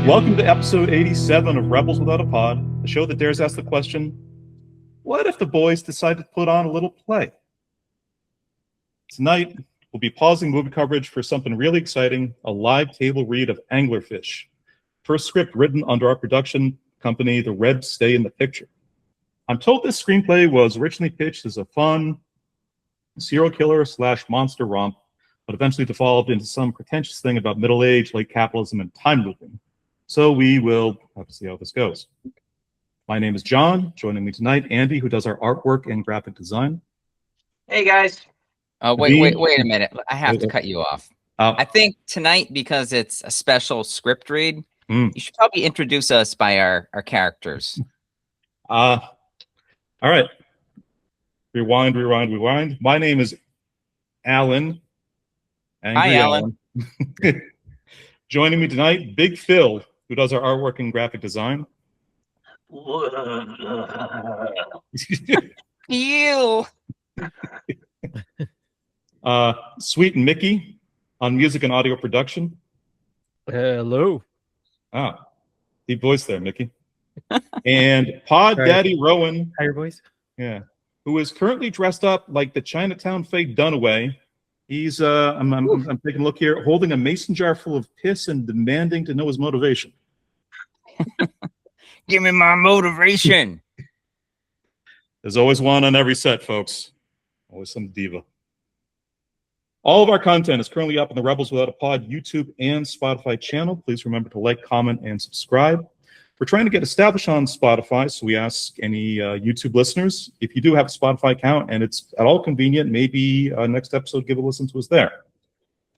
Welcome to episode 87 of Rebels Without a Pod, the show that dares ask the question, what if the boys decide to put on a little play? Tonight, we'll be pausing movie coverage for something really exciting, a live table read of Anglerfish, first script written under our production company, The Rebs Stay in the Picture. I'm told this screenplay was originally pitched as a fun serial killer / monster romp, but eventually devolved into some pretentious thing about middle age, late capitalism, and time looping. So we will have to see how this goes. My name is John. Joining me tonight, Andy, who does our artwork and graphic design. Hey, guys. Wait a minute. I have to cut you off. I think tonight, because it's a special script read, you should probably introduce us by our characters. All right. Rewind. My name is Alan. Hi, Alan. Joining me tonight, Big Phil, who does our artwork and graphic design. You. Sweet and Mickey on music and audio production. Hello. Deep voice there, Mickey. And Pod Daddy Rowan. Hi, boys. Yeah. Who is currently dressed up like the Chinatown Faye Dunaway. He's I'm taking a look here, holding a mason jar full of piss and demanding to know his motivation. Give me my motivation. There's always one on every set, folks. Always some diva. All of our content is currently up on the Rebels Without a Pod YouTube and Spotify channel. Please remember to like, comment, and subscribe. We're trying to get established on Spotify, so we ask any YouTube listeners, if you do have a Spotify account and it's at all convenient, maybe next episode, give a listen to us there.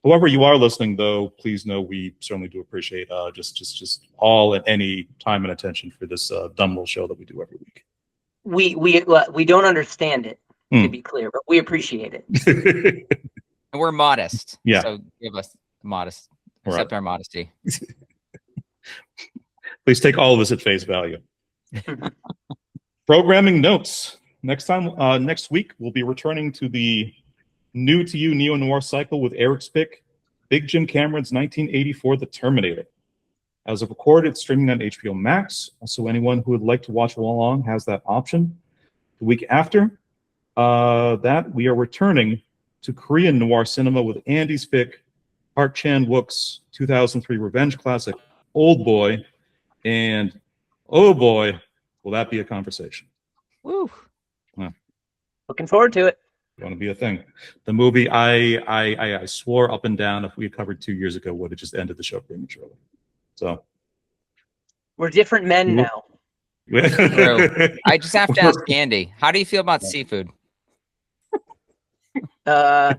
However you are listening, though, please know we certainly do appreciate just all and any time and attention for this dumb little show that we do every week. We don't understand it, to be clear, but we appreciate it. And we're modest. Yeah. So give us modest, accept our modesty. Please take all of this at face value. Programming notes. Next week, we'll be returning to the new to you neo-noir cycle with Eric's pick, Big Jim Cameron's 1984 The Terminator. As of record, it's streaming on HBO Max, so anyone who would like to watch along has that option. The week after that, we are returning to Korean noir cinema with Andy's pick, Park Chan-wook's 2003 revenge classic, Old Boy. And oh boy, will that be a conversation. Woo. Yeah. Looking forward to it. Going to be a thing. The movie I swore up and down if we had covered 2 years ago would have just ended the show prematurely. So we're different men now. I just have to ask Andy, how do you feel about seafood? I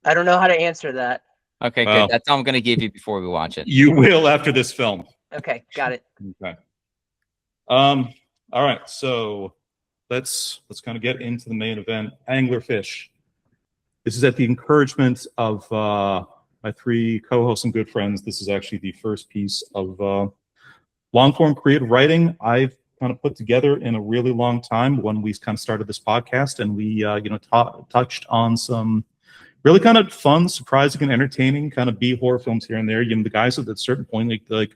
don't know how to answer that. Okay, good. That's all I'm going to give you before we watch it. You will after this film. Okay, got it. Okay. All right, so let's kind of get into the main event. Anglerfish. This is at the encouragement of my three co-hosts and good friends. This is actually the first piece of long-form creative writing I've kind of put together in a really long time when we kind of started this podcast, and we touched on some really kind of fun, surprising, and entertaining kind of B horror films here and there. The guys at a certain point, like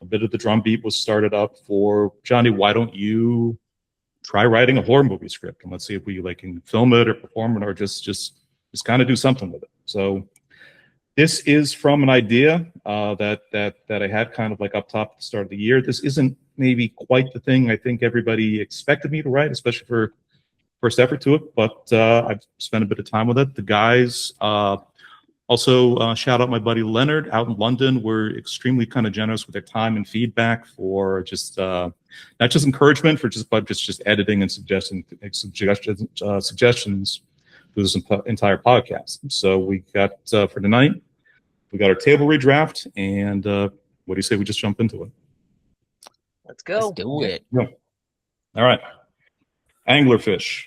a bit of the drum beat was started up for Johnny. Why don't you try writing a horror movie script and let's see if we can film it or perform it or just kind of do something with it. So this is from an idea that I had kind of like up top at the start of the year. This isn't maybe quite the thing I think everybody expected me to write, especially for first effort to it, but I've spent a bit of time with it. The guys also shout out my buddy Leonard out in London. We're extremely kind of generous with their time and feedback for just not just encouragement but just editing and suggestions for this entire podcast. So we got for tonight, we got our table redraft, and what do you say we just jump into it? Let's go. Let's do it. Yeah. All right. Anglerfish,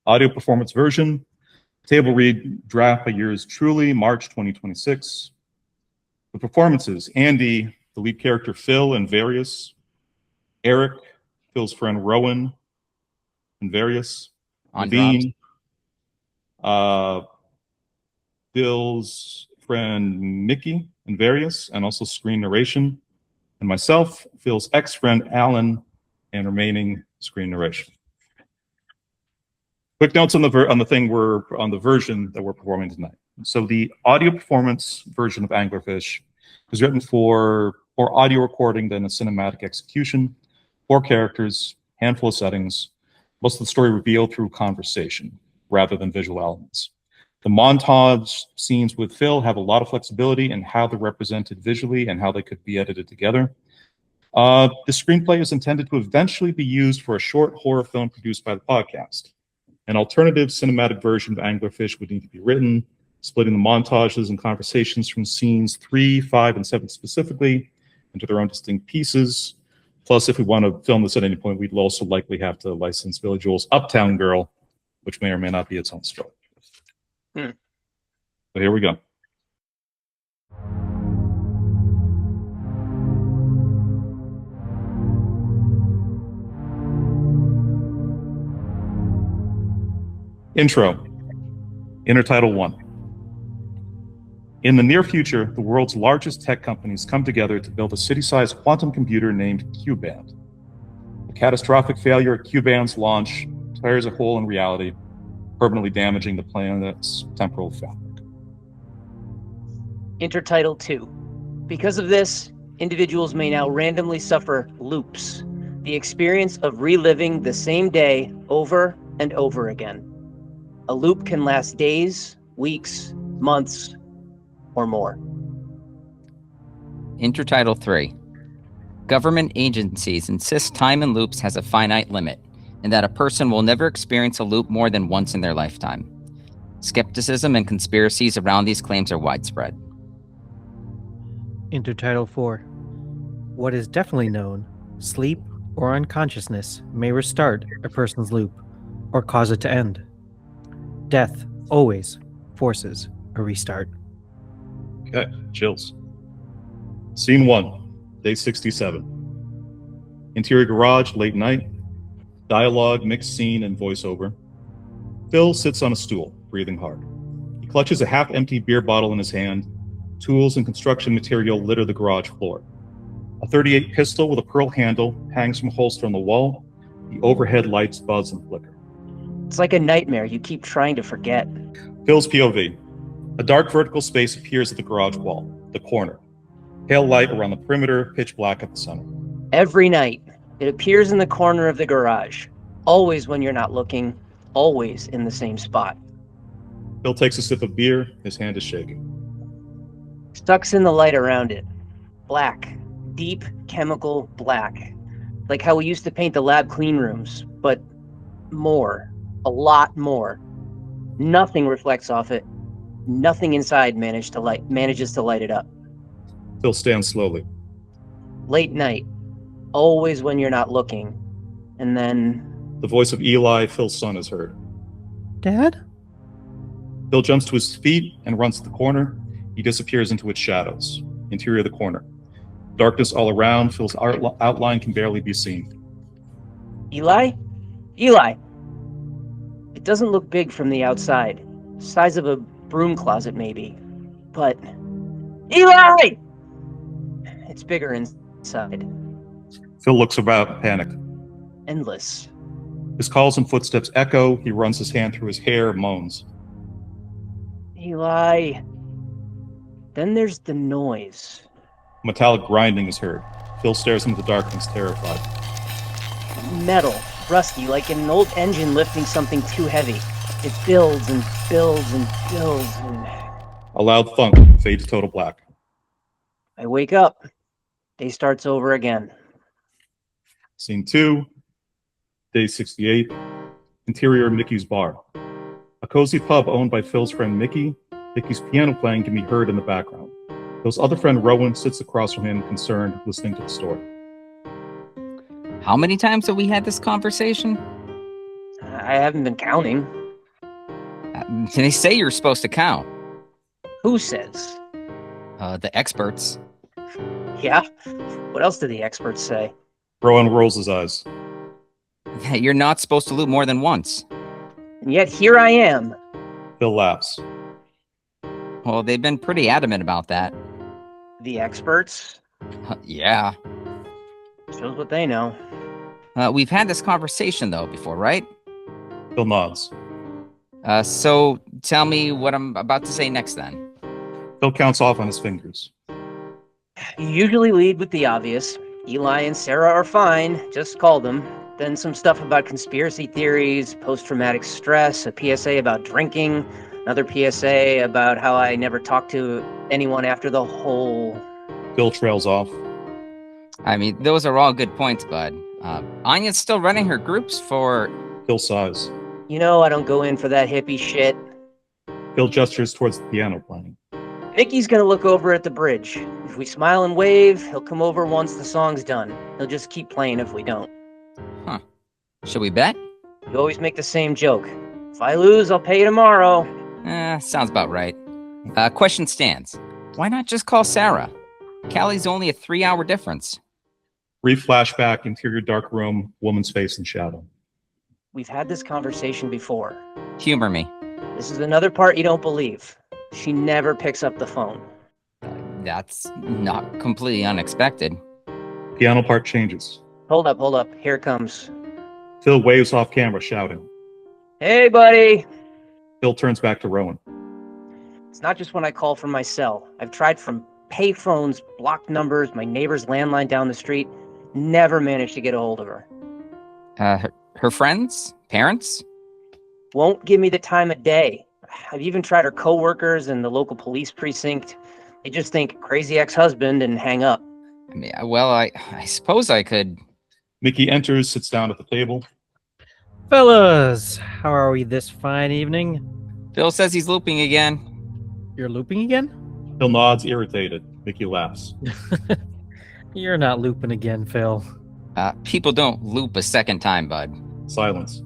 audio performance version. Table read draft by yours truly, March 2026. The performances: Andy, the lead character Phil and Various. Eric, Phil's friend Rowan and Various. On Dean, Bill's friend Mickey and Various, and also screen narration. and myself, Phil's ex-friend Alan, and remaining screen narration. Quick notes on the version that we're performing tonight. So the audio performance version of Anglerfish is written for audio recording, then a cinematic execution, 4 characters, handful of settings, most of the story revealed through conversation rather than visual elements. The montage scenes with Phil have a lot of flexibility in how they're represented visually and how they could be edited together. The screenplay is intended to eventually be used for a short horror film produced by the podcast. An alternative cinematic version of Anglerfish would need to be written, splitting the montages and conversations from scenes 3, 5, and 7 specifically into their own distinct pieces. Plus, if we want to film this at any point, we'd also likely have to license Billy Joel's Uptown Girl, which may or may not be its own story. But here we go. Intro. Intertitle 1. In the near future, the world's largest tech companies come together to build a city-sized quantum computer named Q-Band. A catastrophic failure at Q-Band's launch tears a hole in reality, permanently damaging the planet's temporal fabric. Intertitle 2. Because of this, individuals may now randomly suffer loops, the experience of reliving the same day over and over again. A loop can last days, weeks, months, or more. Intertitle 3. Government agencies insist time in loops has a finite limit, and that a person will never experience a loop more than once in their lifetime. Skepticism and conspiracies around these claims are widespread. Intertitle 4. What is definitely known, sleep or unconsciousness may restart a person's loop or cause it to end. Death always forces a restart. Okay, chills. Scene 1, day 67. Interior garage, late night. Dialogue, mixed scene, and voiceover. Phil sits on a stool, breathing hard. He clutches a half-empty beer bottle in his hand. Tools and construction material litter the garage floor. A .38 pistol with a pearl handle hangs from a holster on the wall. The overhead lights buzz and flicker. It's like a nightmare you keep trying to forget. Phil's POV. A dark vertical space appears at the garage wall, the corner. Pale light around the perimeter, pitch black at the center. Every night, it appears in the corner of the garage. Always when you're not looking, always in the same spot. Phil takes a sip of beer, his hand is shaking. Sucks in the light around it. Black. Deep chemical black. Like how we used to paint the lab clean rooms, but more. A lot more. Nothing reflects off it. Nothing inside manages to light it up. Phil stands slowly. Late night. Always when you're not looking. And then... The voice of Eli, Phil's son, is heard. Dad? Phil jumps to his feet and runs to the corner. He disappears into its shadows. Interior of the corner. Darkness all around. Phil's outline can barely be seen. Eli? Eli! It doesn't look big from the outside. Size of a broom closet, maybe. But... Eli! It's bigger inside. Phil looks about, panicked. Endless. His calls and footsteps echo. He runs his hand through his hair, moans. Eli. Then there's the noise. Metallic grinding is heard. Phil stares into the darkness, terrified. Metal. Rusty, like an old engine lifting something too heavy. It builds and builds and builds and... A loud thunk, fade to total black. I wake up. Day starts over again. Scene 2, day 68. Interior Mickey's bar. A cozy pub owned by Phil's friend Mickey. Mickey's piano playing can be heard in the background. Phil's other friend Rowan sits across from him, concerned, listening to the story. How many times have we had this conversation? I haven't been counting. They say you're supposed to count. Who says? The experts. Yeah? What else do the experts say? Rowan rolls his eyes. That you're not supposed to loop more than once. And yet here I am. Phil laughs. Well, they've been pretty adamant about that. The experts? Yeah. Shows what they know. We've had this conversation, though, before, right? Phil nods. So tell me what I'm about to say next, then. Phil counts off on his fingers. You usually lead with the obvious. Eli and Sarah are fine, just call them. Then some stuff about conspiracy theories, post-traumatic stress, a PSA about drinking, another PSA about how I never talked to anyone after the whole... Phil trails off. I mean, those are all good points, bud. Anya's still running her groups for... Phil sighs. You know I don't go in for that hippie shit. Phil gestures towards the piano playing. Mickey's gonna look over at the bridge. If we smile and wave, he'll come over once the song's done. He'll just keep playing if we don't. Huh. Should we bet? You always make the same joke. If I lose, I'll pay you tomorrow. Sounds about right. Question stands. Why not just call Sarah? Callie's only a 3-hour difference. Brief flashback, interior dark room, woman's face in shadow. We've had this conversation before. Humor me. This is another part you don't believe. She never picks up the phone. That's not completely unexpected. Piano part changes. Hold up. Here it comes. Phil waves off camera, shouting. Hey, buddy! Phil turns back to Rowan. It's not just when I call from my cell. I've tried from payphones, blocked numbers, my neighbor's landline down the street. Never managed to get a hold of her. Her friends? Parents? Won't give me the time of day. I've even tried her coworkers and the local police precinct. They just think crazy ex-husband and hang up. I mean, well, I suppose I could... Mickey enters, sits down at the table. Fellas, how are we this fine evening? Phil says he's looping again. You're looping again? Phil nods, irritated. Mickey laughs. You're not looping again, Phil. People don't loop a second time, bud. Silence.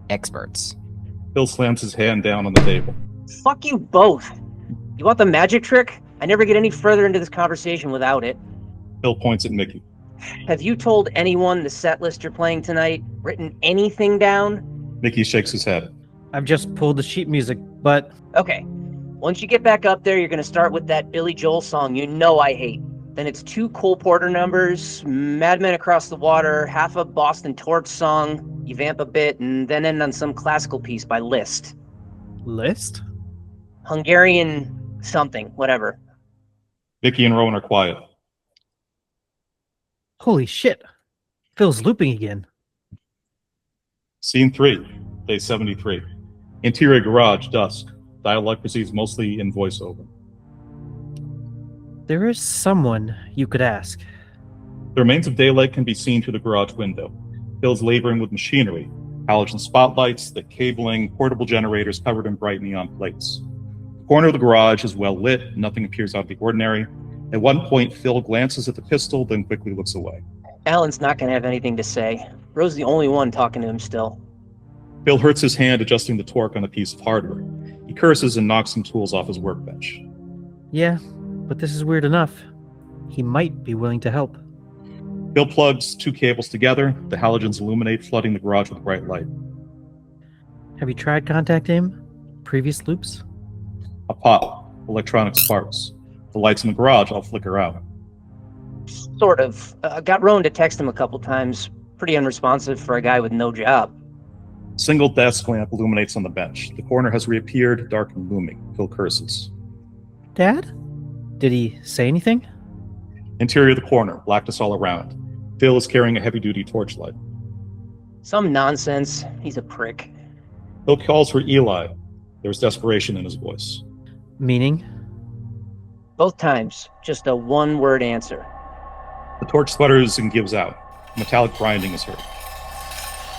Experts. Phil slams his hand down on the table. Fuck you both. You want the magic trick? I never get any further into this conversation without it. Phil points at Mickey. Have you told anyone the set list you're playing tonight? Written anything down? Mickey shakes his head. I've just pulled the sheet music, but... Okay. Once you get back up there, you're gonna start with that Billy Joel song you know I hate. Then it's 2 Cole Porter numbers, Mad Men Across the Water, half a Boston Torch song, you vamp a bit, and then end on some classical piece by Liszt. List? Hungarian something, whatever. Mickey and Rowan are quiet. Holy shit. Phil's looping again. Scene 3, day 73. Interior garage, dusk. Dialogue proceeds mostly in voiceover. There is someone you could ask. The remains of daylight can be seen through the garage window. Phil's laboring with machinery, halogen spotlights, the cabling, portable generators covered in bright neon plates. The corner of the garage is well lit, nothing appears out of the ordinary. At one point, Phil glances at the pistol, then quickly looks away. Alan's not gonna have anything to say. Rose's the only one talking to him still. Phil hurts his hand adjusting the torque on a piece of hardware. He curses and knocks some tools off his workbench. Yeah, but this is weird enough. He might be willing to help. Phil plugs 2 cables together. The halogens illuminate, flooding the garage with bright light. Have you tried contacting him? Previous loops? A pop. Electronic sparks. The lights in the garage all flicker out. Sort of. Got Rowan to text him a couple times. Pretty unresponsive for a guy with no job. Single desk lamp illuminates on the bench. The corner has reappeared, dark and looming. Phil curses. Dad? Did he say anything? Interior of the corner, blackness all around. Phil is carrying a heavy-duty torchlight. Some nonsense. He's a prick. Phil calls for Eli. There's desperation in his voice. Meaning? Both times, just a one-word answer. The torch sputters and gives out. Metallic grinding is heard.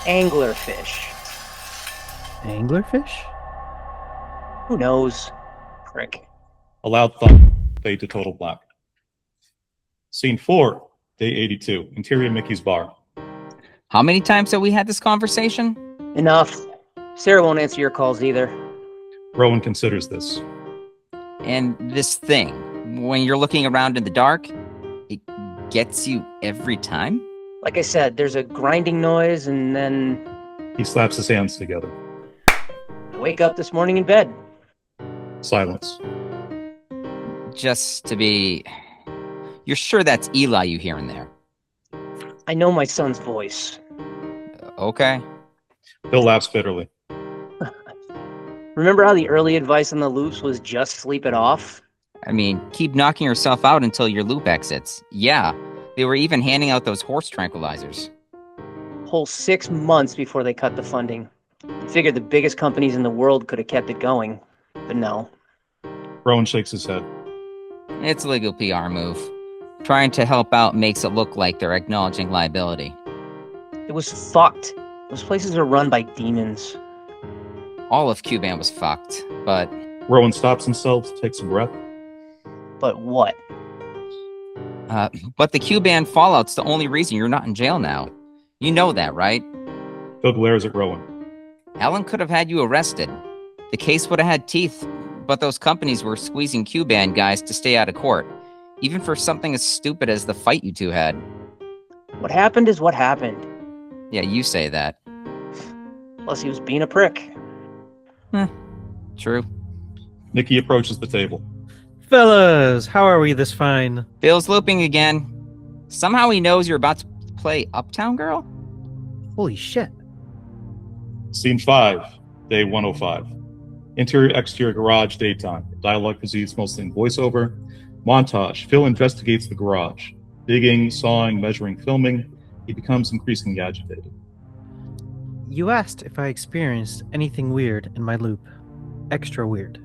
Anglerfish. Anglerfish? Who knows? Prick. A loud thump. Fade to total black. Scene 4, day 82. Interior Mickey's bar. How many times have we had this conversation? Enough. Sarah won't answer your calls either. Rowan considers this. And this thing, when you're looking around in the dark, it gets you every time? Like I said, there's a grinding noise and then He slaps his hands together. I wake up this morning in bed. Silence. Just to be... You're sure that's Eli you hear in there? I know my son's voice. Okay. Phil laughs bitterly. Remember how the early advice on the loops was just sleep it off? I mean, keep knocking yourself out until your loop exits. Yeah, they were even handing out those horse tranquilizers. Whole 6 months before they cut the funding. Figured the biggest companies in the world could have kept it going, but no. Rowan shakes his head. It's a legal PR move. Trying to help out makes it look like they're acknowledging liability. It was fucked. Those places are run by demons. All of Cuban was fucked, but Rowan stops himself, takes a breath. But what? but the Cuban fallout's the only reason you're not in jail now. You know that, right? Phil glares at Rowan. Alan could have had you arrested. The case would have had teeth, but those companies were squeezing Cuban guys to stay out of court, even for something as stupid as the fight you two had. What happened is what happened. Yeah, you say that. Plus he was being a prick. True. Nikki approaches the table. Fellas, how are we this fine? Phil's looping again. Somehow he knows you're about to play Uptown Girl? Holy shit. Scene 5, day 105. Interior exterior garage, daytime. Dialogue proceeds mostly in voiceover. Montage. Phil investigates the garage. Digging, sawing, measuring, filming. He becomes increasingly agitated. You asked if I experienced anything weird in my loop. Extra weird.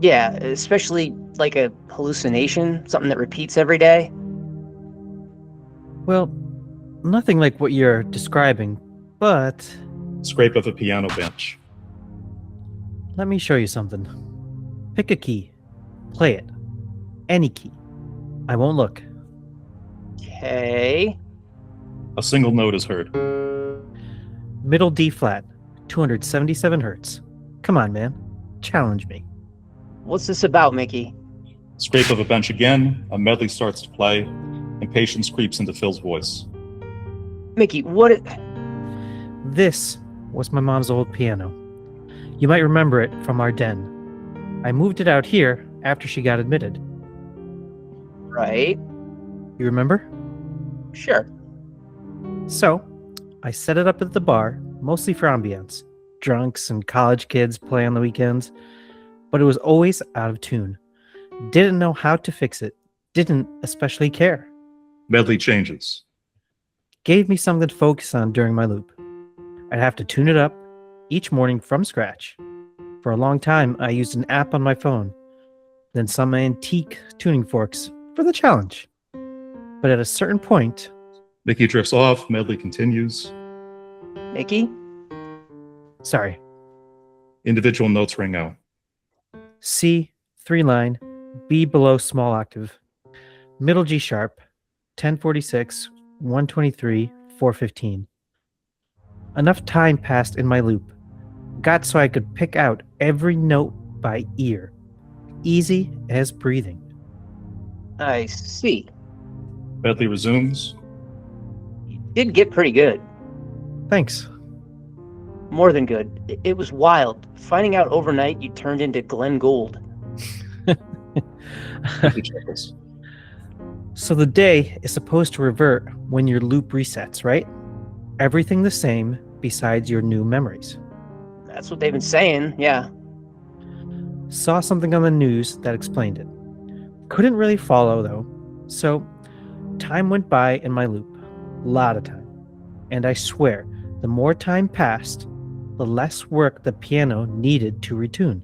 Yeah, especially like a hallucination, something that repeats every day. Well, nothing like what you're describing, but Scrape of a piano bench. let me show you something. Pick a key. Play it. Any key. I won't look. Okay. A single note is heard. Middle D flat, 277 hertz. Come on, man. Challenge me. What's this about, Mickey? Scrape of a bench again. A medley starts to play. Impatience creeps into Phil's voice. Mickey, what? This was my mom's old piano. You might remember it from our den. I moved it out here after she got admitted. Right. You remember? Sure. So, I set it up at the bar, mostly for ambiance. Drunks and college kids play on the weekends, but it was always out of tune. Didn't know how to fix it. Didn't especially care. Medley changes. Gave me something to focus on during my loop. I'd have to tune it up each morning from scratch. For a long time, I used an app on my phone, then some antique tuning forks for the challenge. But at a certain point, Mickey drifts off. Medley continues. Mickey? sorry, Individual notes ring out. C, 3 line, B below small octave, middle G sharp, 1046, 123, 415. Enough time passed in my loop. Got so I could pick out every note by ear. Easy as breathing. I see. Medley resumes. You did get pretty good. Thanks. More than good. It was wild. Finding out overnight you turned into Glenn Gould. Mickey chuckles. So the day is supposed to revert when your loop resets, right? Everything the same besides your new memories. That's what they've been saying, yeah. Saw something on the news that explained it. Couldn't really follow though. So time went by in my loop. A lot of time. And I swear, the more time passed, the less work the piano needed to retune.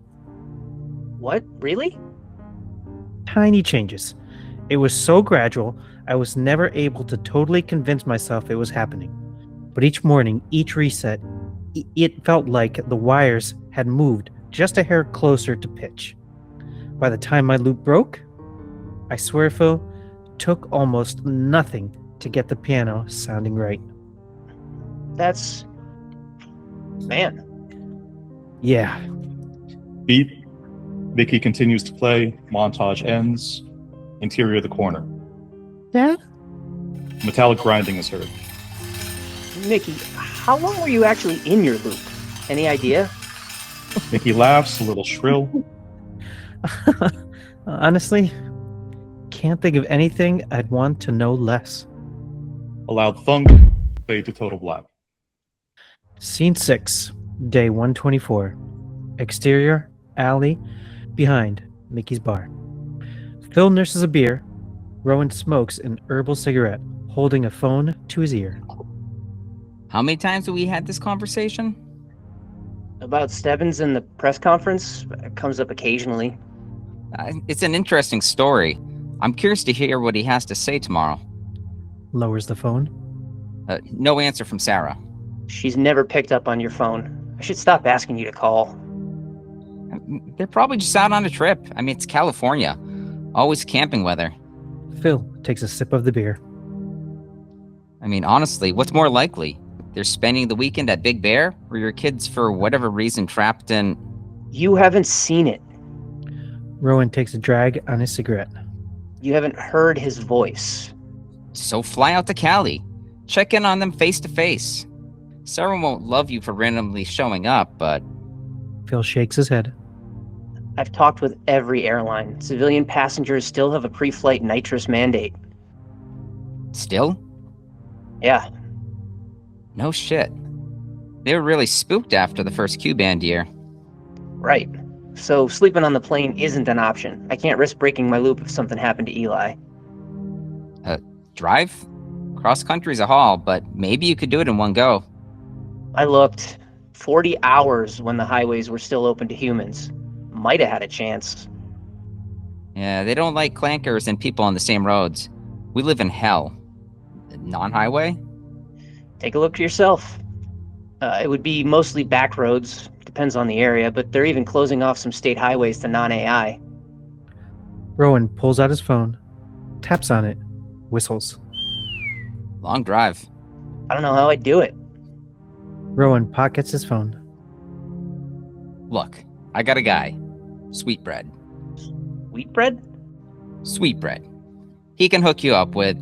What? Really? Tiny changes. It was so gradual, I was never able to totally convince myself it was happening. But each morning, each reset, it felt like the wires had moved just a hair closer to pitch. By the time my loop broke, I swear, Phil, took almost nothing to get the piano sounding right. That's... Man. Yeah. Beat. Mickey continues to play. Montage ends. Interior of the corner. Dad? Metallic grinding is heard. Mickey, how long were you actually in your loop? Any idea? Mickey laughs, a little shrill. Honestly, can't think of anything I'd want to know less. A loud thunk, fade to total black. Scene 6, day 124. Exterior, alley, behind Mickey's bar. Phil nurses a beer. Rowan smokes an herbal cigarette, holding a phone to his ear. How many times have we had this conversation? About Stebbins in the press conference comes up occasionally. It's an interesting story. I'm curious to hear what he has to say tomorrow. Lowers the phone. No answer from Sarah. She's never picked up on your phone. I should stop asking you to call. They're probably just out on a trip. I mean, it's California. Always camping weather. Phil takes a sip of the beer. I mean, honestly, what's more likely? They're spending the weekend at Big Bear, or your kids, for whatever reason, trapped in... You haven't seen it. Rowan takes a drag on his cigarette. You haven't heard his voice. So fly out to Cali. Check in on them face to face. Sarah won't love you for randomly showing up, but... Phil shakes his head. I've talked with every airline. Civilian passengers still have a pre-flight nitrous mandate. Still? Yeah. No shit. They were really spooked after the first Q-band year. Right. So sleeping on the plane isn't an option. I can't risk breaking my loop if something happened to Eli. Drive? Cross country's a haul, but maybe you could do it in one go. I looked. 40 hours when the highways were still open to humans. Might have had a chance. Yeah, they don't like clankers and people on the same roads. We live in hell. Non-highway? Take a look to yourself. It would be mostly back roads. Depends on the area, but they're even closing off some state highways to non-AI. Rowan pulls out his phone, taps on it, whistles. Long drive. I don't know how I'd do it. Rowan pockets his phone. Look, I got a guy. Sweetbread. Wheat bread? Sweetbread. He can hook you up with,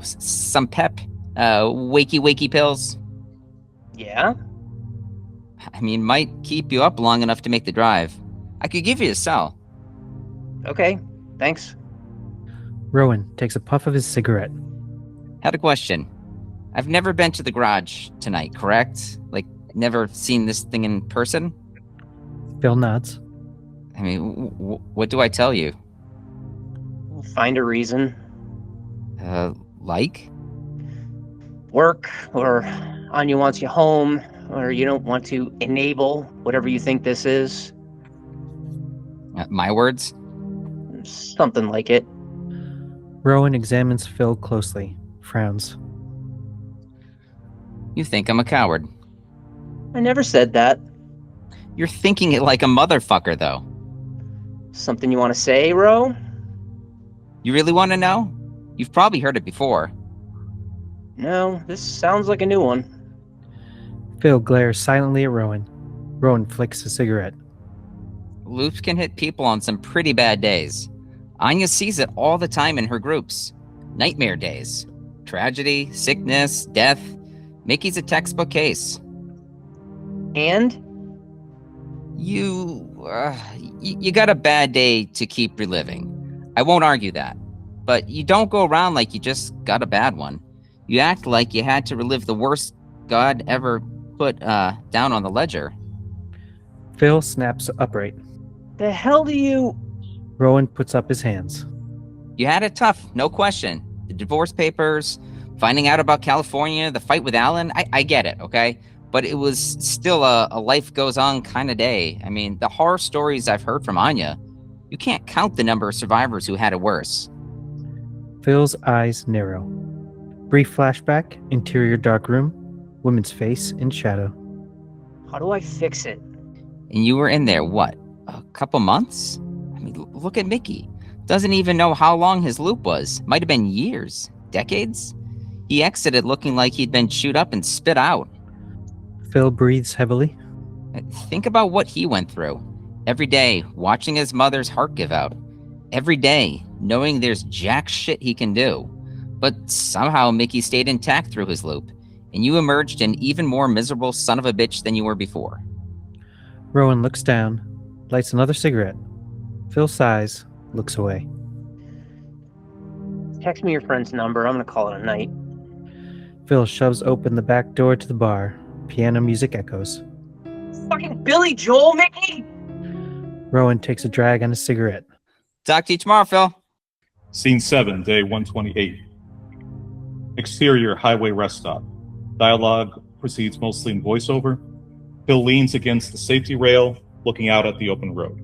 some pep, wakey pills. Yeah? I mean, might keep you up long enough to make the drive. I could give you a cell. Okay, thanks. Rowan takes a puff of his cigarette. Had a question. I've never been to the garage tonight, correct? Like, never seen this thing in person? Phil nods. I mean, what do I tell you? Find a reason. Like? Work, or Anya wants you home, or you don't want to enable whatever you think this is. My words? Something like it. Rowan examines Phil closely, frowns. You think I'm a coward. I never said that. You're thinking it like a motherfucker, though. Something you want to say, Ro? You really want to know? You've probably heard it before. No, this sounds like a new one. Phil glares silently at Rowan. Rowan flicks a cigarette. Loops can hit people on some pretty bad days. Anya sees it all the time in her groups. Nightmare days. Tragedy, sickness, death. Mickey's a textbook case. And? You got a bad day to keep reliving. I won't argue that. But you don't go around like you just got a bad one. You act like you had to relive the worst God ever put down on the ledger. Phil snaps upright. The hell do you... Rowan puts up his hands. You had it tough, no question. The divorce papers, finding out about California, the fight with Alan, I get it, okay? But it was still a life goes on kind of day. I mean, the horror stories I've heard from Anya, you can't count the number of survivors who had it worse. Phil's eyes narrow. Brief flashback, interior dark room, woman's face in shadow. How do I fix it? And you were in there, what, a couple months? I mean, look at Mickey. Doesn't even know how long his loop was. Might have been years, decades. He exited looking like he'd been chewed up and spit out. Phil breathes heavily. Think about what he went through. Every day, watching his mother's heart give out. Every day, knowing there's jack shit he can do. But somehow Mickey stayed intact through his loop, and you emerged an even more miserable son of a bitch than you were before. Rowan looks down, lights another cigarette. Phil sighs, looks away. Text me your friend's number. I'm gonna call it a night. Phil shoves open the back door to the bar. Piano music echoes. Fucking Billy Joel, Mickey! Rowan takes a drag on a cigarette. Talk to you tomorrow, Phil. Scene 7, day 128. Exterior highway rest stop. Dialogue proceeds mostly in voiceover. Phil leans against the safety rail, looking out at the open road.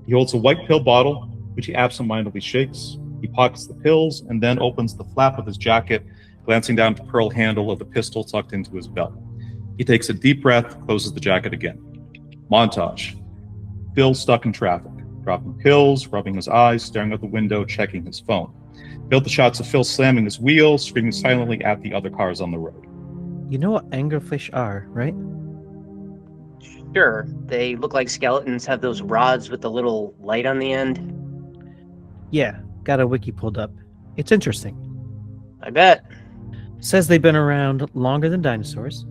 He holds a white pill bottle, which he absentmindedly shakes. He pockets the pills and then opens the flap of his jacket, glancing down at the pearl handle of the pistol tucked into his belt. He takes a deep breath, closes the jacket again. Montage. Phil stuck in traffic, dropping pills, rubbing his eyes, staring out the window, checking his phone. Built the shots of Phil slamming his wheel, screaming silently at the other cars on the road. You know what anglerfish are, right? Sure, they look like skeletons, have those rods with the little light on the end. Yeah, got a wiki pulled up. It's interesting. I bet. Says they've been around longer than dinosaurs.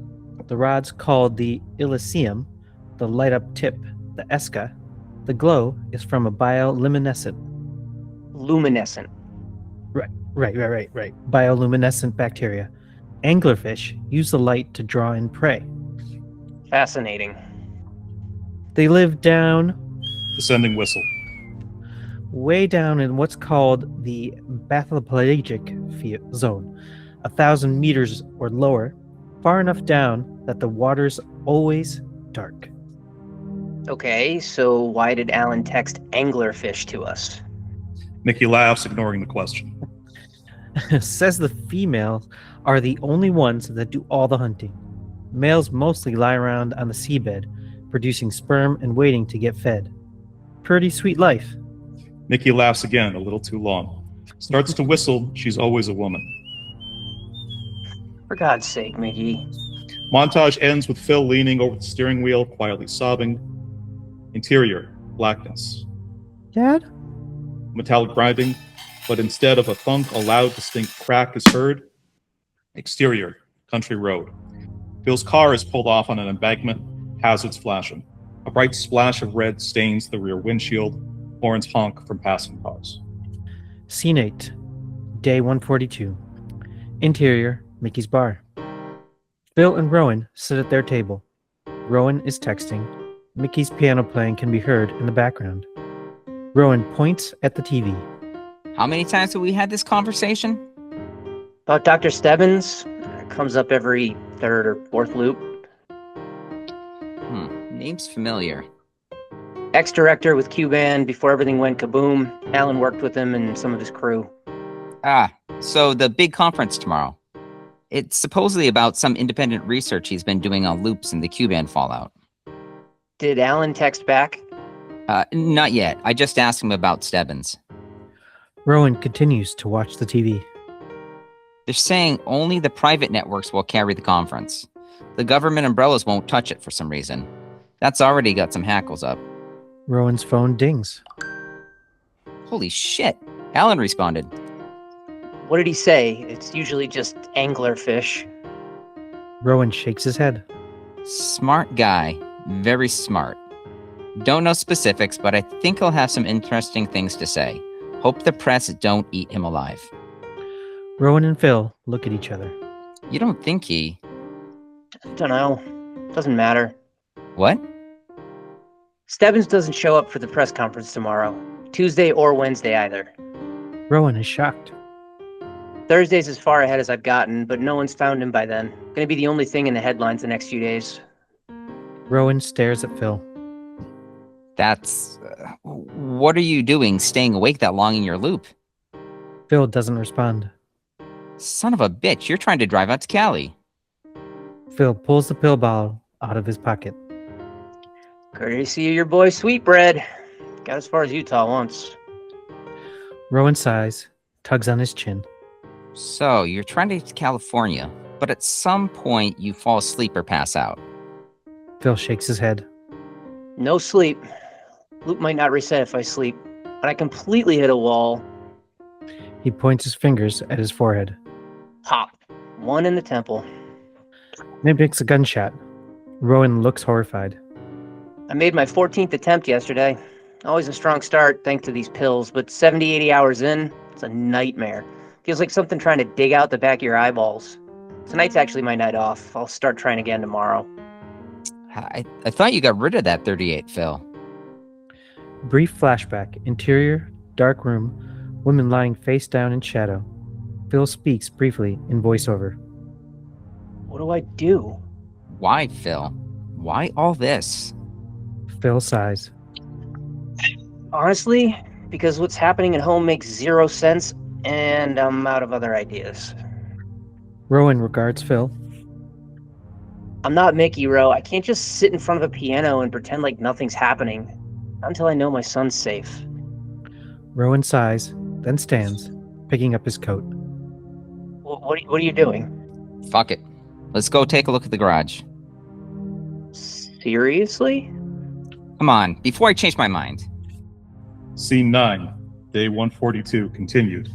The rod's called the iliceum, the light up tip, the esca. The glow is from a bioluminescent. Luminescent. Right. Bioluminescent bacteria. Anglerfish use the light to draw in prey. Fascinating. They live down Descending whistle. way down in what's called the bathypelagic zone, 1,000 meters or lower, far enough down that the water's always dark. Okay, so why did Alan text anglerfish to us? Mickey laughs, ignoring the question. Says the females are the only ones that do all the hunting. Males mostly lie around on the seabed, producing sperm and waiting to get fed. Pretty sweet life. Mickey laughs again, a little too long. Starts to whistle, she's always a woman. For God's sake, Mickey. Montage ends with Phil leaning over the steering wheel, quietly sobbing. Interior, blackness. Dad? Metallic grinding, but instead of a thunk, a loud, distinct crack is heard. Exterior, country road. Phil's car is pulled off on an embankment, hazards flashing. A bright splash of red stains the rear windshield. Horns honk from passing cars. Scene 8. Day 142. Interior, Mickey's bar. Phil and Rowan sit at their table. Rowan is texting. Mickey's piano playing can be heard in the background. Rowan points at the TV. How many times have we had this conversation? About Dr. Stebbins? Comes up every third or fourth loop. Name's familiar. Ex-director with Q-Band before everything went kaboom. Alan worked with him and some of his crew. So the big conference tomorrow. It's supposedly about some independent research he's been doing on loops and the Q-Band fallout. Did Alan text back? Not yet. I just asked him about Stebbins. Rowan continues to watch the TV. They're saying only the private networks will carry the conference. The government umbrellas won't touch it for some reason. That's already got some hackles up. Rowan's phone dings. Holy shit. Alan responded. What did he say? It's usually just anglerfish. Rowan shakes his head. Smart guy. Very smart. Don't know specifics, but I think he'll have some interesting things to say. Hope the press don't eat him alive. Rowan and Phil look at each other. You don't think he... Don't know. Doesn't matter. What? Stebbins doesn't show up for the press conference tomorrow. Tuesday or Wednesday either. Rowan is shocked. Thursday's as far ahead as I've gotten, but no one's found him by then. Gonna be the only thing in the headlines the next few days. Rowan stares at Phil. That's... what are you doing staying awake that long in your loop? Phil doesn't respond. Son of a bitch, you're trying to drive out to Cali. Phil pulls the pill bottle out of his pocket. Courtesy of your boy Sweetbread. Got as far as Utah once. Rowan sighs, tugs on his chin. So, you're trying to get to California, but at some point you fall asleep or pass out. Phil shakes his head. No sleep. Loop might not reset if I sleep, but I completely hit a wall. He points his fingers at his forehead. Pop. One in the temple. Then makes a gunshot. Rowan looks horrified. I made my 14th attempt yesterday. Always a strong start, thanks to these pills, but 70, 80 hours in, it's a nightmare. Feels like something trying to dig out the back of your eyeballs. Tonight's actually my night off. I'll start trying again tomorrow. I thought you got rid of that 38, Phil. Brief flashback. Interior, dark room. Woman lying face down in shadow. Phil speaks briefly in voiceover. What do I do? Why, Phil? Why all this? Phil sighs. Honestly, because what's happening at home makes zero sense, and I'm out of other ideas. Rowan regards Phil. I'm not Mickey, Ro. I can't just sit in front of a piano and pretend like nothing's happening. Not until I know my son's safe. Rowan sighs, then stands, picking up his coat. What are you doing? Fuck it. Let's go take a look at the garage. Seriously? Come on, before I change my mind. Scene 9, day 142, continued.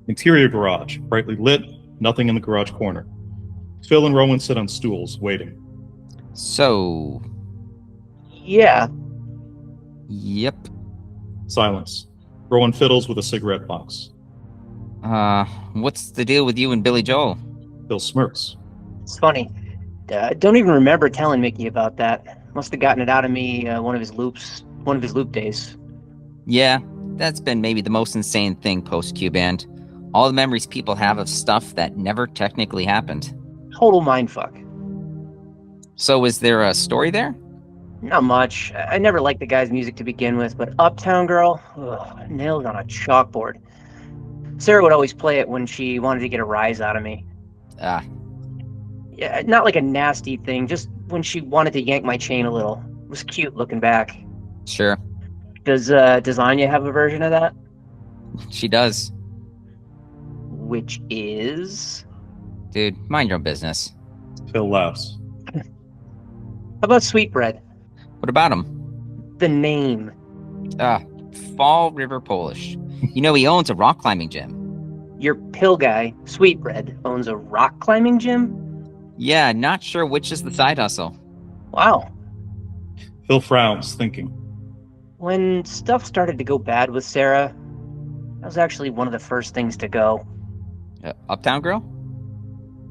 Interior garage, brightly lit, nothing in the garage corner. Phil and Rowan sit on stools, waiting. So, Yeah. yep. Silence. Rowan fiddles with a cigarette box. What's the deal with you and Billy Joel? Phil smirks. It's funny. I don't even remember telling Mickey about that. Must have gotten it out of me one of his loop days. Yeah, that's been maybe the most insane thing post-Q-Band. All the memories people have of stuff that never technically happened. Total mindfuck. So is there a story there? Not much. I never liked the guy's music to begin with, but Uptown Girl, ugh, nailed on a chalkboard. Sarah would always play it when she wanted to get a rise out of me. Ah, Yeah, not like a nasty thing, just when she wanted to yank my chain a little. It was cute looking back. sure. Does Anya have a version of that? She does. Which is... Dude, mind your own business. Phil laughs. How about Sweetbread? What about him? The name. Fall River Polish. You know, he owns a rock climbing gym. Your pill guy, Sweetbread, owns a rock climbing gym? Yeah, not sure which is the side hustle. Wow. Phil frowns, thinking. When stuff started to go bad with Sarah, that was actually one of the first things to go. Uptown Girl?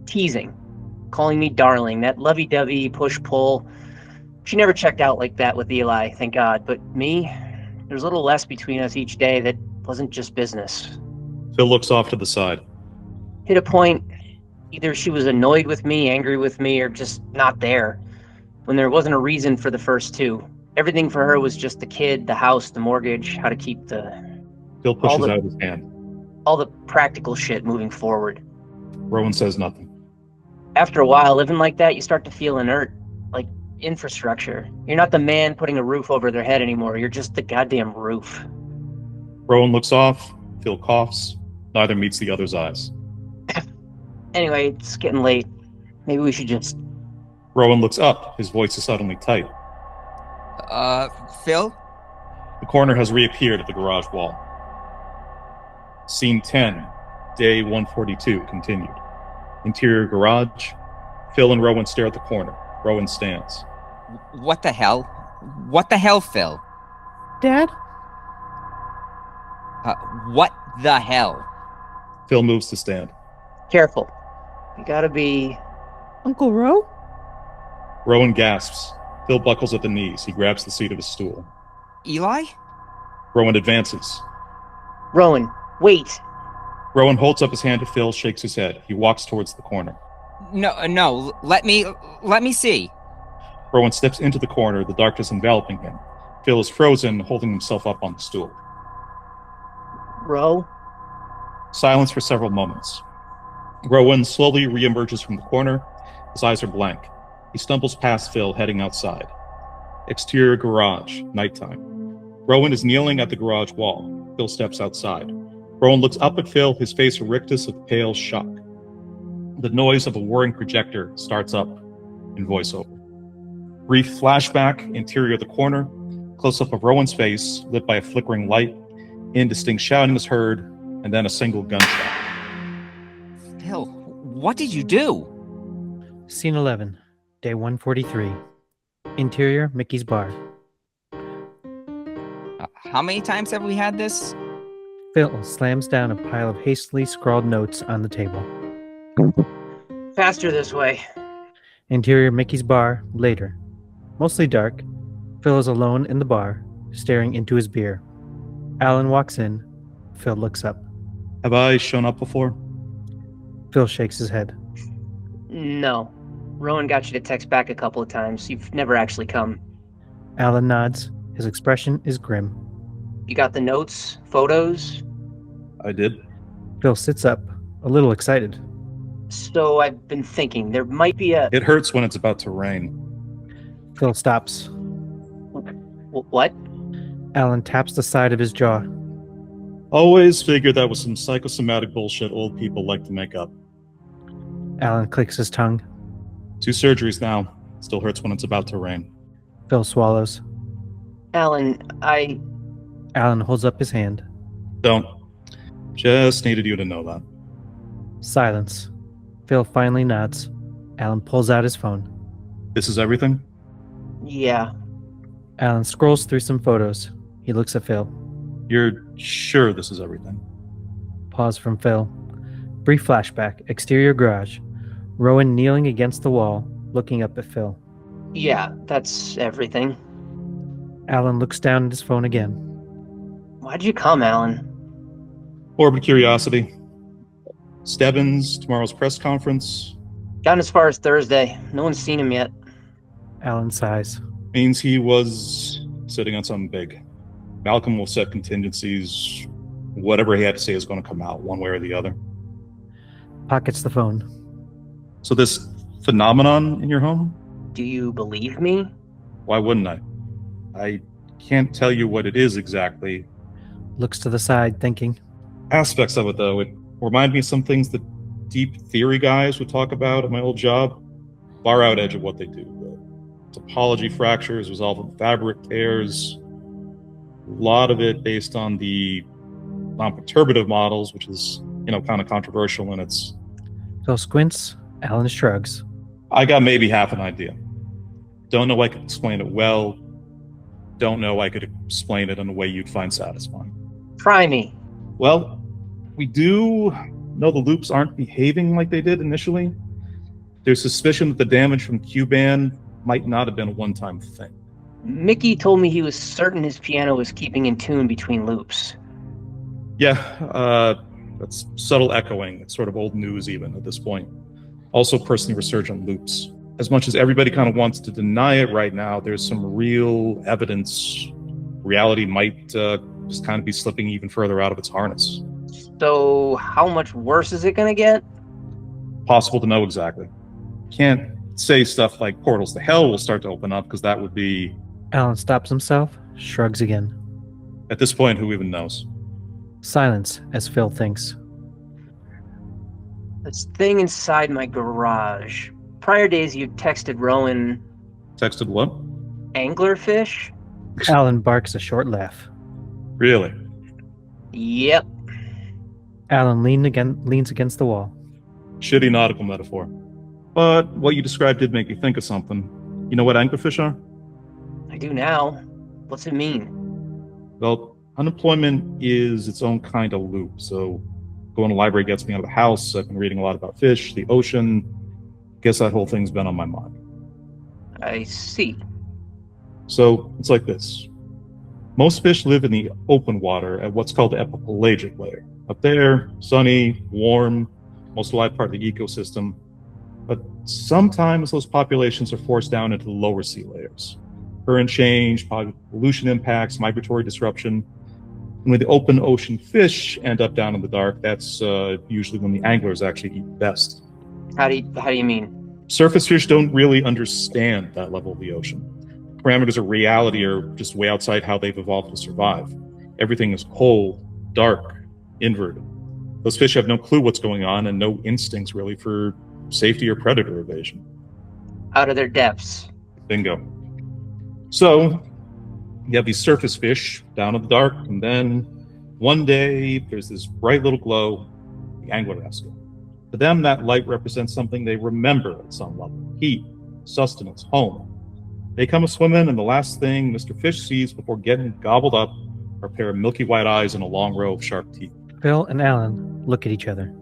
Teasing. Calling me darling, that lovey-dovey push-pull. She never checked out like that with Eli, thank God. But me, there's a little less between us each day that wasn't just business. Phil looks off to the side. Hit a point, either she was annoyed with me, angry with me, or just not there. When there wasn't a reason for the first two. Everything for her was just the kid, the house, the mortgage, how to keep Phil pushes out his hand. all the practical shit moving forward. Rowan says nothing. After a while, living like that, you start to feel inert, like infrastructure. You're not the man putting a roof over their head anymore. You're just the goddamn roof. Rowan looks off. Phil coughs. Neither meets the other's eyes. Anyway, it's getting late. Maybe we should just... Rowan looks up. His voice is suddenly tight. Phil? The corner has reappeared at the garage wall. Scene 10, day 142, continued. Interior garage. Phil and Rowan stare at the corner. Rowan stands. What the hell? What the hell, Phil? Dad? What the hell? Phil moves to stand. Careful. You gotta be... Uncle Ro? Rowan gasps. Phil buckles at the knees. He grabs the seat of his stool. Eli? Rowan advances. Rowan, wait. Rowan holds up his hand to Phil, shakes his head. He walks towards the corner. No, let me see. Rowan steps into the corner, the darkness enveloping him. Phil is frozen, holding himself up on the stool. Ro? Silence for several moments. Rowan slowly reemerges from the corner. His eyes are blank. He stumbles past Phil, heading outside. Exterior garage, nighttime. Rowan is kneeling at the garage wall. Phil steps outside. Rowan looks up at Phil, his face a rictus of pale shock. The noise of a whirring projector starts up in voiceover. Brief flashback, interior of the corner. Close-up of Rowan's face, lit by a flickering light. Indistinct shouting is heard, and then a single gunshot. Phil, what did you do? Scene 11, day 143. Interior, Mickey's bar. How many times have we had this? Phil slams down a pile of hastily scrawled notes on the table. Faster this way. Interior Mickey's bar, later. Mostly dark. Phil is alone in the bar, staring into his beer. Alan walks in. Phil looks up. Have I shown up before? Phil shakes his head. No. Rowan got you to text back a couple of times. You've never actually come. Alan nods. His expression is grim. You got the notes, photos? I did. Phil sits up, a little excited. So I've been thinking, there might be a... It hurts when it's about to rain. Phil stops. What? Alan taps the side of his jaw. Always figured that was some psychosomatic bullshit old people like to make up. Alan clicks his tongue. 2 surgeries now. Still hurts when it's about to rain. Phil swallows. Alan, Alan holds up his hand. Don't. Just needed you to know that. Silence. Phil finally nods. Alan pulls out his phone. This is everything? Yeah. Alan scrolls through some photos. He looks at Phil. You're sure this is everything? Pause from Phil. Brief flashback. Exterior garage. Rowan kneeling against the wall, looking up at Phil. Yeah, that's everything. Alan looks down at his phone again. Why'd you come, Alan? Morbid curiosity. Stebbins, tomorrow's press conference. Gotten as far as Thursday. No one's seen him yet. Alan sighs. Means he was sitting on something big. Malcolm will set contingencies. Whatever he had to say is going to come out one way or the other. Pockets the phone. So this phenomenon in your home? Do you believe me? Why wouldn't I? I can't tell you what it is exactly. Looks to the side, thinking. Aspects of it, though, it reminded me of some things that deep theory guys would talk about at my old job. Far out edge of what they do. The topology fractures, resolving fabric tears. A lot of it based on the non-perturbative models, which is, kind of controversial in its... Phil squints. Alan shrugs. I got maybe half an idea. Don't know I could explain it well. Don't know I could explain it in a way you'd find satisfying. Try me. Well, we do know the loops aren't behaving like they did initially. There's suspicion that the damage from Q-band might not have been a one-time thing. Mickey told me he was certain his piano was keeping in tune between loops. Yeah, that's subtle echoing. It's sort of old news even at this point. Also personally resurgent loops. As much as everybody kind of wants to deny it right now, there's some real evidence reality might just kind of be slipping even further out of its harness. So how much worse is it going to get? Possible to know exactly. Can't say stuff like portals to hell will start to open up, because that would be... Alan stops himself, shrugs again. At this point, who even knows? Silence, as Phil thinks. This thing inside my garage. Prior days you texted Rowan... Texted what? Anglerfish? Alan barks a short laugh. Really? Yep. Alan leans against the wall. Shitty nautical metaphor. But what you described did make me think of something. You know what anglerfish are? I do now. What's it mean? Well, unemployment is its own kind of loop. So going to the library gets me out of the house. I've been reading a lot about fish, the ocean. Guess that whole thing's been on my mind. I see. So it's like this. Most fish live in the open water at what's called the epipelagic layer. Up there, sunny, warm, most alive part of the ecosystem. But sometimes those populations are forced down into the lower sea layers. Current change, pollution impacts, migratory disruption. And when the open ocean fish end up down in the dark, that's usually when the anglers actually eat best. How do you mean? Surface fish don't really understand that level of the ocean. Parameters of reality are just way outside how they've evolved to survive. Everything is cold, dark, inverted. Those fish have no clue what's going on and no instincts really for safety or predator evasion. Out of their depths. Bingo. So you have these surface fish down in the dark, and then one day there's this bright little glow, the angler asks it. To them, that light represents something they remember at some level. Heat, sustenance, home. They come swimming, and the last thing Mr. Fish sees before getting gobbled up are a pair of milky white eyes and a long row of sharp teeth. Phil and Alan look at each other.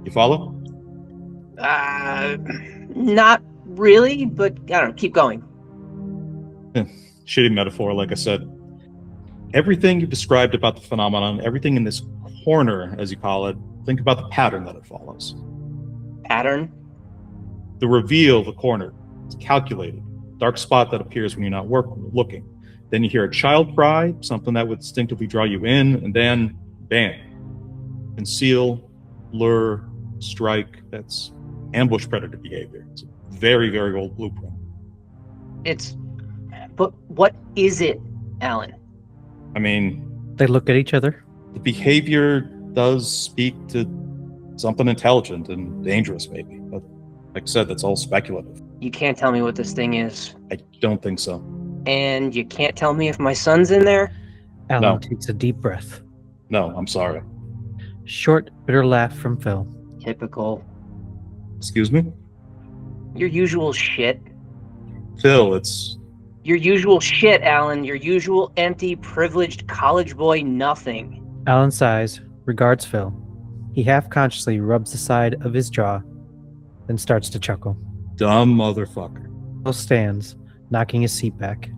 You follow? Not really, but I don't know, keep going. Shitty metaphor, like I said. Everything you've described about the phenomenon, everything in this corner, as you call it, think about the pattern that it follows. Pattern? The reveal of the corner is calculated. Dark spot that appears when you're not looking. Then you hear a child cry, something that would instinctively draw you in, and then, bam. Conceal, lure, strike. That's ambush predator behavior. It's a very, very old blueprint. But what is it, Alan? I mean, They look at each other. the behavior does speak to something intelligent and dangerous, maybe. But like I said, that's all speculative. You can't tell me what this thing is. I don't think so. And you can't tell me if my son's in there? Alan No. takes a deep breath. No, I'm sorry. Short, bitter laugh from Phil. Typical. Excuse me? Your usual shit. Phil, it's... Your usual shit, Alan. Your usual empty, privileged college boy nothing. Alan sighs, regards Phil. He half-consciously rubs the side of his jaw, then starts to chuckle. dumb motherfucker. Phil stands, knocking his seat back.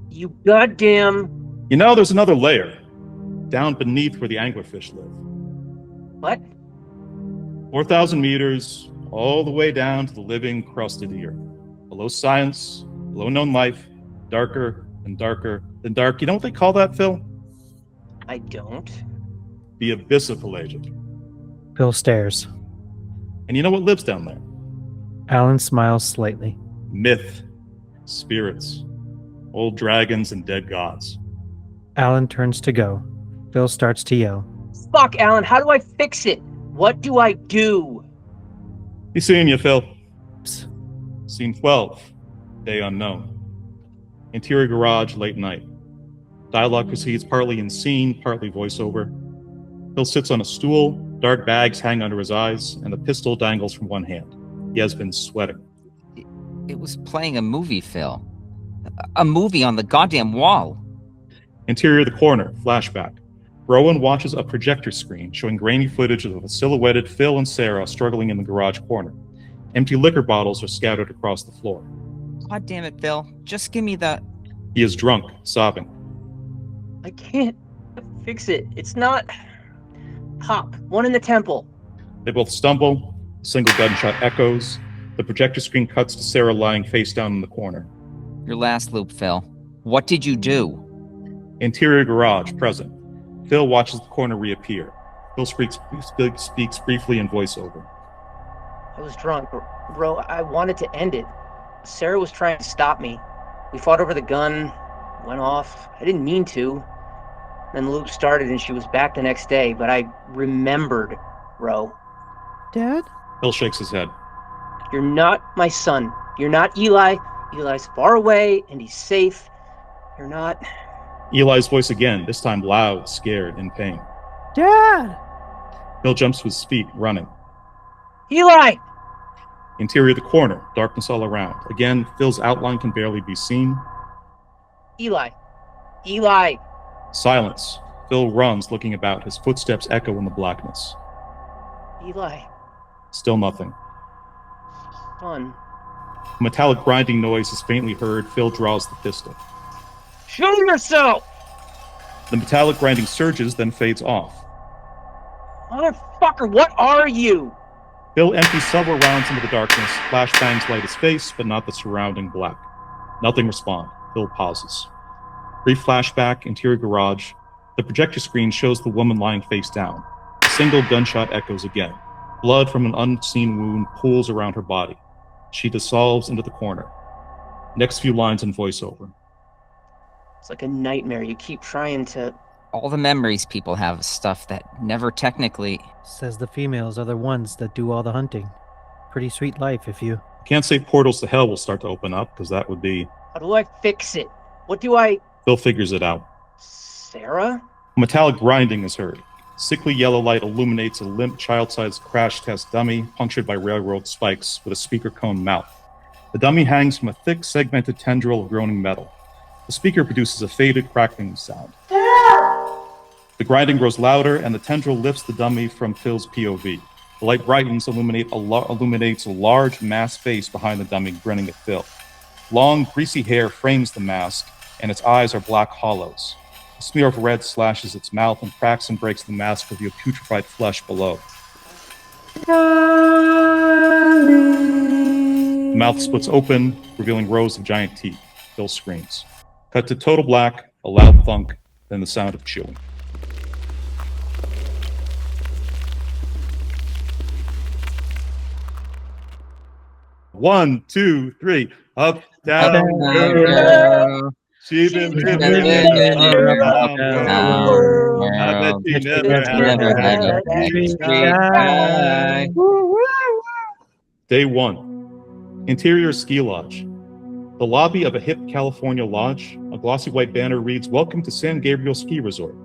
You goddamn... You know, there's another layer. Down beneath where the anglerfish live. What? 4,000 meters, all the way down to the living crust of the earth. Below science, below known life, darker and darker than dark. You know what they call that, Phil? I don't. The abyssopelagic. Phil stares. And you know what lives down there? Alan smiles slightly. Myth, spirits, old dragons and dead gods. Alan turns to go. Phil starts to yell. Fuck, Alan, how do I fix it? What do I do? Be seeing you, Phil. Psst. Scene 12, day unknown. Interior garage, late night. Dialogue proceeds partly in scene, partly voiceover. Phil sits on a stool, dark bags hang under his eyes, and a pistol dangles from one hand. He has been sweating. It was playing a movie, Phil. A movie on the goddamn wall. Interior the corner, flashback. Rowan watches a projector screen showing grainy footage of a silhouetted Phil and Sarah struggling in the garage corner. Empty liquor bottles are scattered across the floor. God damn it, Phil. Just give me the... He is drunk, sobbing. I can't fix it. It's not... Pop. One in the temple. They both stumble. A single gunshot echoes. The projector screen cuts to Sarah lying face down in the corner. Your last loop, Phil. What did you do? Interior garage, present. Phil watches the corner reappear. Phil speaks briefly in voiceover. I was drunk, bro. I wanted to end it. Sarah was trying to stop me. We fought over the gun, went off. I didn't mean to. Then the loop started and she was back the next day, but I remembered, bro. Dad? Phil shakes his head. You're not my son. You're not Eli. Eli's far away and he's safe. You're not... Eli's voice again, this time loud, scared, in pain. Dad! Phil jumps to his feet, running. Eli! Interior the corner, darkness all around. Again, Phil's outline can barely be seen. Eli! Eli! Silence. Phil runs, looking about. His footsteps echo in the blackness. Eli. Still nothing. Son. A metallic grinding noise is faintly heard. Phil draws the pistol. Shoot yourself! The metallic grinding surges, then fades off. Motherfucker, what are you? Phil empties several rounds into the darkness. Flashbangs light his face, but not the surrounding black. Nothing responds. Phil pauses. Brief flashback, interior garage. The projector screen shows the woman lying face down. A single gunshot echoes again. Blood from an unseen wound pools around her body. She dissolves into the corner. Next few lines in voiceover. It's like a nightmare. You keep trying to... All the memories people have of stuff that never technically... Says the females are the ones that do all the hunting. Pretty sweet life if you... Can't say portals to hell will start to open up, because that would be... How do I fix it? What do I... Phil figures it out. Sarah? Metallic grinding is heard. Sickly yellow light illuminates a limp child-sized crash test dummy punctured by railroad spikes with a speaker cone mouth. The dummy hangs from a thick, segmented tendril of groaning metal. The speaker produces a faded, crackling sound. The grinding grows louder, and the tendril lifts the dummy from Phil's POV. The light brightens, illuminates a large masked face behind the dummy, grinning at Phil. Long, greasy hair frames the mask, and its eyes are black hollows. A smear of red slashes its mouth and cracks and breaks the mask of the putrefied flesh below. The mouth splits open, revealing rows of giant teeth. Phil screams. Cut to total black, a loud thunk, then the sound of chewing. One, two, three. Up, down, Girl. She's been Never living around world. I bet she never Never had had a a backstreet guy. Day 1. Interior ski lodge. The lobby of a hip California lodge. A glossy white banner reads, "Welcome to San Gabriel Ski Resort."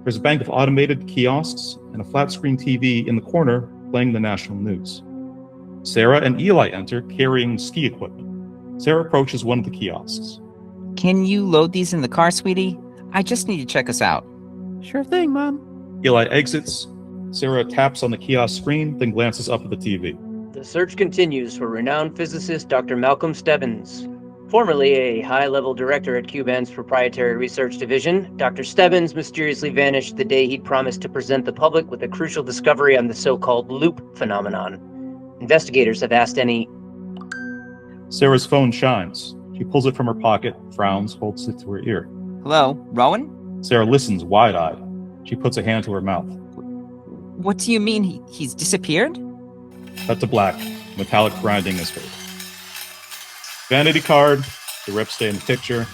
There's a bank of automated kiosks and a flat screen TV in the corner playing the national news. Sarah and Eli enter carrying ski equipment. Sarah approaches one of the kiosks. Can you load these in the car, sweetie? I just need to check us out. Sure thing, Mom. Eli exits. Sarah taps on the kiosk screen, then glances up at the TV. The search continues for renowned physicist Dr. Malcolm Stebbins. Formerly a high-level director at Cuban's proprietary research division, Dr. Stebbins mysteriously vanished the day he'd promised to present the public with a crucial discovery on the so-called loop phenomenon. Investigators have asked any... Sarah's phone chimes. She pulls it from her pocket, frowns, holds it to her ear. Hello, Rowan? Sarah listens, wide-eyed. She puts a hand to her mouth. What do you mean he's disappeared? Cut to black. Metallic grinding is heard. Vanity card. The rep stay in the picture.